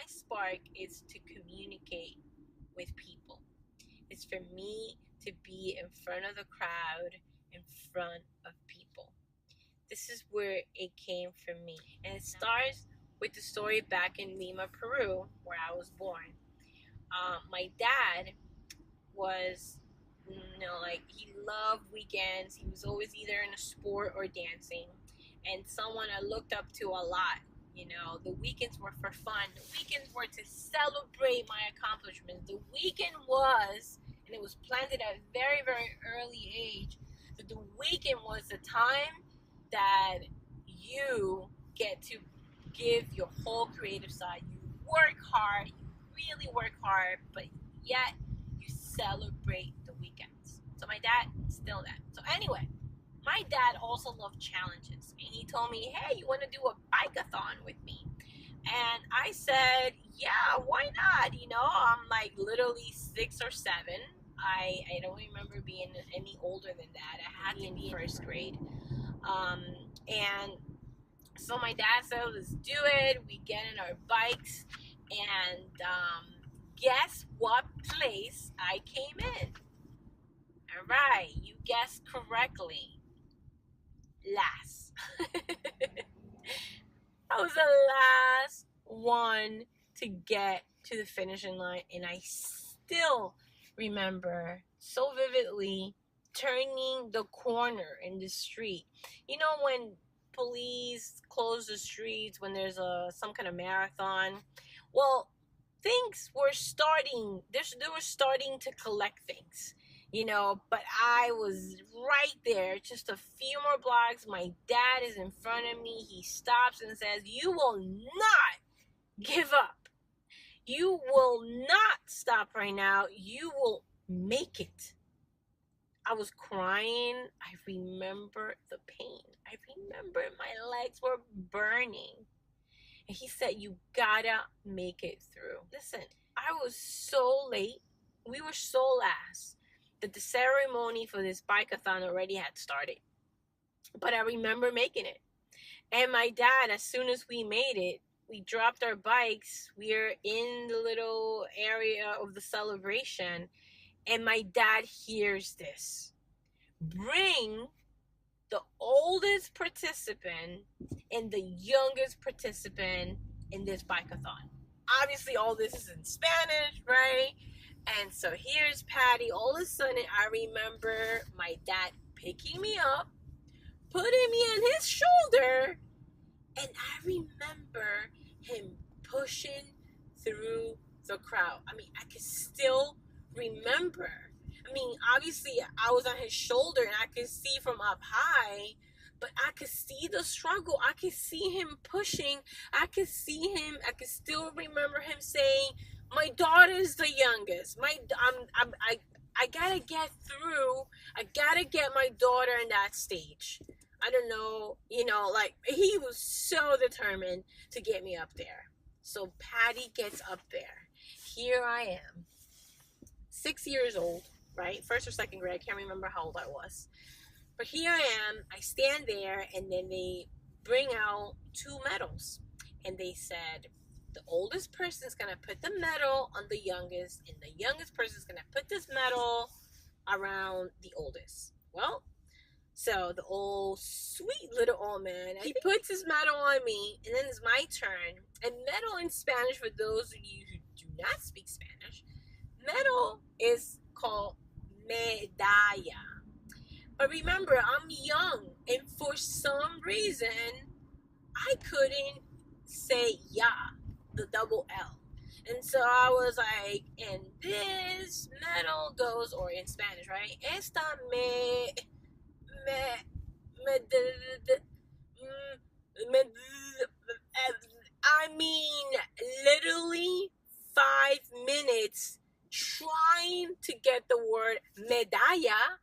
spark is to communicate with people. It's for me to be in front of the crowd, in front of people. This is where it came from me. And it starts with the story back in Lima, Peru, where I was born. My dad was, like, he loved weekends. He was always either in a sport or dancing. And someone I looked up to a lot. The weekends were for fun. The weekends were to celebrate my accomplishments. The weekend was, and it was planted at a very, very early age, that the weekend was the time that you get to give your whole creative side. You work hard, you really work hard, but yet you celebrate the weekends. So my dad still that. So anyway, my dad also loved challenges, and he told me, "Hey, you want to do a bike-a-thon with me?" And I said, "Yeah, why not?" I'm like literally 6 or 7. I don't remember being any older than that. I had to be in first grade. And so my dad said, "Let's do it." We get in our bikes, and guess what place I came in? All right, you guessed correctly. Last. I was the last one to get to the finishing line, and I still remember so vividly turning the corner in the street. When police close the streets when there's some kind of marathon. Well, things were starting. They were starting to collect things. But I was right there, just a few more blocks. My dad is in front of me. He stops and says, "You will not give up. You will not stop right now. You will make it." I was crying. I remember the pain. I remember my legs were burning. And he said, "You gotta make it through." Listen, I was so late. We were so last that the ceremony for this bike-a-thon already had started. But I remember making it. And my dad, as soon as we made it, we dropped our bikes. We're in the little area of the celebration. And my dad hears this. Bring the oldest participant and the youngest participant in this bike-a-thon. Obviously, all this is in Spanish, right? And so here's Patty. All of a sudden, I remember my dad picking me up, putting me on his shoulder, and I remember him pushing through the crowd. I could still remember. Obviously, I was on his shoulder, and I could see from up high, but I could see the struggle. I could see him pushing. I could still remember him saying, "My daughter's the youngest. I gotta get through. I gotta get my daughter in that stage." I don't know, he was so determined to get me up there. So Patty gets up there. Here I am, 6 years old, right? First or second grade. I can't remember how old I was. But here I am. I stand there, and then they bring out 2 medals. And they said, the oldest person's going to put the medal on the youngest, and the youngest person's going to put this medal around the oldest. Well, so the old sweet little old man, he puts his medal on me, and then it's my turn. And medal in Spanish, for those of you who do not speak Spanish, medal is called medalla. But remember, I'm young, and for some reason, I couldn't say "ya," the double L. And so I was like, and this medal goes, or in Spanish, right? Esta literally 5 minutes trying to get the word medalla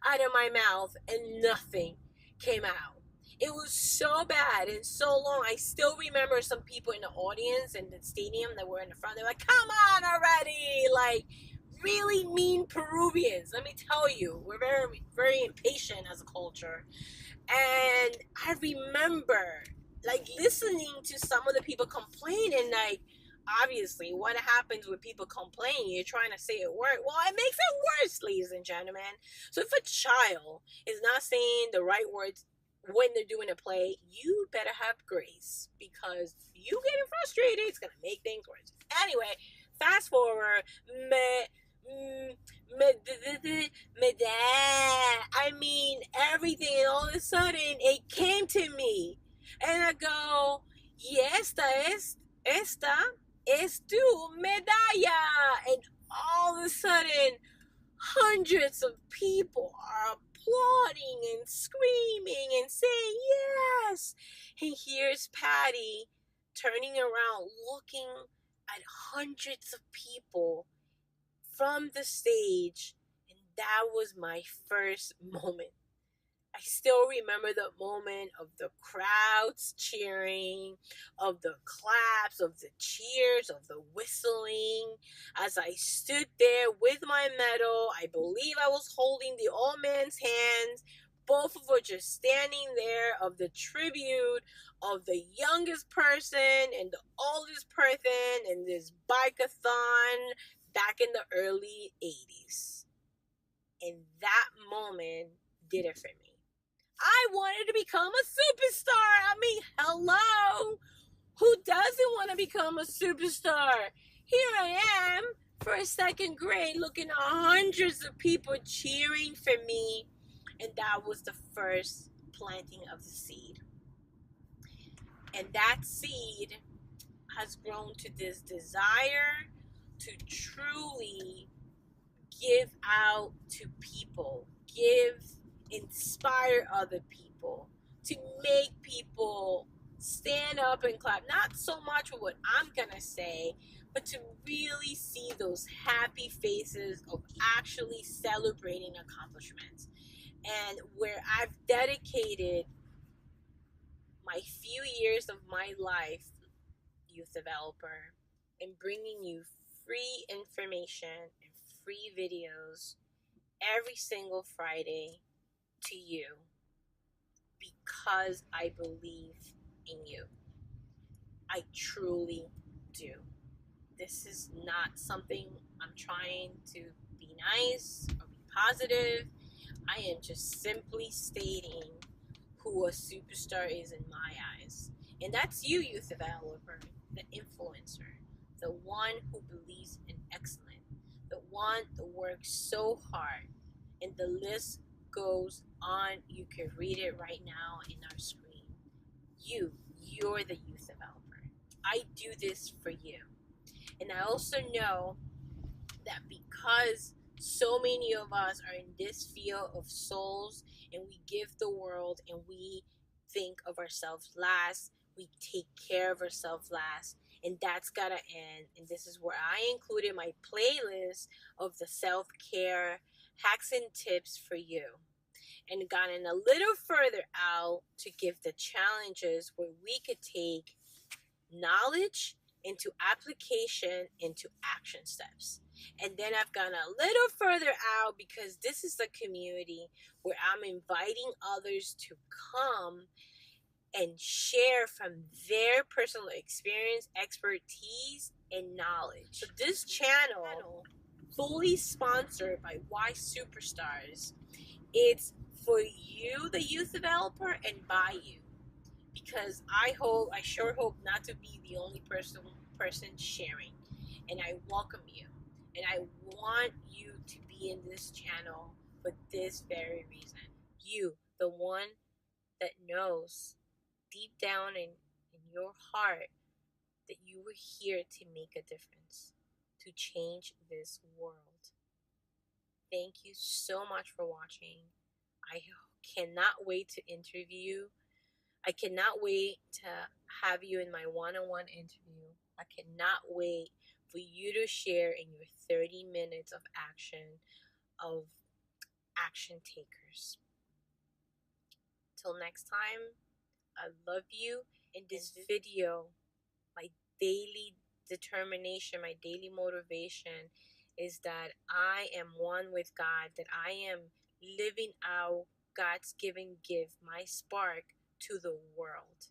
out of my mouth, and nothing came out. It was so bad and so long. I still remember some people in the audience in the stadium that were in the front. They're like, "Come on already!" Like, really mean Peruvians. Let me tell you, we're very, very impatient as a culture. And I remember, listening to some of the people complaining, obviously, what happens when people complain? You're trying to say it work. Well, it makes it worse, ladies and gentlemen. So if a child is not saying the right words when they're doing a play, you better have grace, because you getting frustrated, it's gonna make things worse. Anyway, fast forward. I mean, everything, and all of a sudden it came to me, and I go, y esta es tu medalla, and all of a sudden hundreds of people are applauding and screaming and saying yes. And here's Patty turning around, looking at hundreds of people from the stage. And that was my first moment. I still remember the moment of the crowds cheering, of the claps, of the cheers, of the whistling. As I stood there with my medal, I believe I was holding the old man's hands. Both of us were just standing there, of the tribute of the youngest person and the oldest person in this bike-a-thon back in the early 80s. And that moment did it for me. I wanted to become a superstar. I mean, hello. Who doesn't want to become a superstar? Here I am, first, second grade, looking at hundreds of people cheering for me. And that was the first planting of the seed. And that seed has grown to this desire to truly give out to people, inspire other people, to make people stand up and clap. Not so much with what I'm gonna say, but to really see those happy faces of actually celebrating accomplishments. And where I've dedicated my few years of my life, youth developer, in bringing you free information and free videos every single Friday to you, because I believe in you. I truly do. This is not something I'm trying to be nice or be positive. I am just simply stating who a superstar is in my eyes. And that's you, youth developer, the influencer, the one who believes in excellence, the one that works so hard. And the list goes on. You can read it right now in our screen. You're the youth developer. I do this for you. And I also know that because so many of us are in this field of souls, and we give the world, and we think of ourselves last, we take care of ourselves last, and that's gotta end. And this is where I included my playlist of the self-care hacks and tips for you, and gotten a little further out to give the challenges where we could take knowledge into application, into action steps. And then I've gone a little further out, because this is a community where I'm inviting others to come and share from their personal experience, expertise, and knowledge. So this channel, fully sponsored by Y Superstars, it's for you, the youth developer, and by you. Because I sure hope not to be the only person sharing. And I welcome you. And I want you to be in this channel for this very reason. You, the one that knows deep down in your heart that you were here to make a difference, to change this world. Thank you so much for watching. I cannot wait to interview. I cannot wait to have you in my one-on-one interview. I cannot wait for you to share in your 30 minutes of action takers. Till next time, I love you. In this video, my daily determination, my daily motivation is that I am one with God, that I am living out God's given gift, my spark, to the world.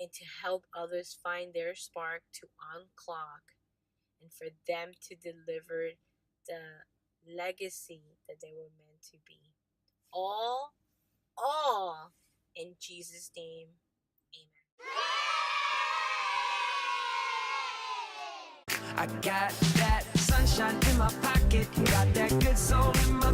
and to help others find their spark to unclog, and for them to deliver the legacy that they were meant to be. All in Jesus' name. I got that sunshine in my pocket, got that good soul in my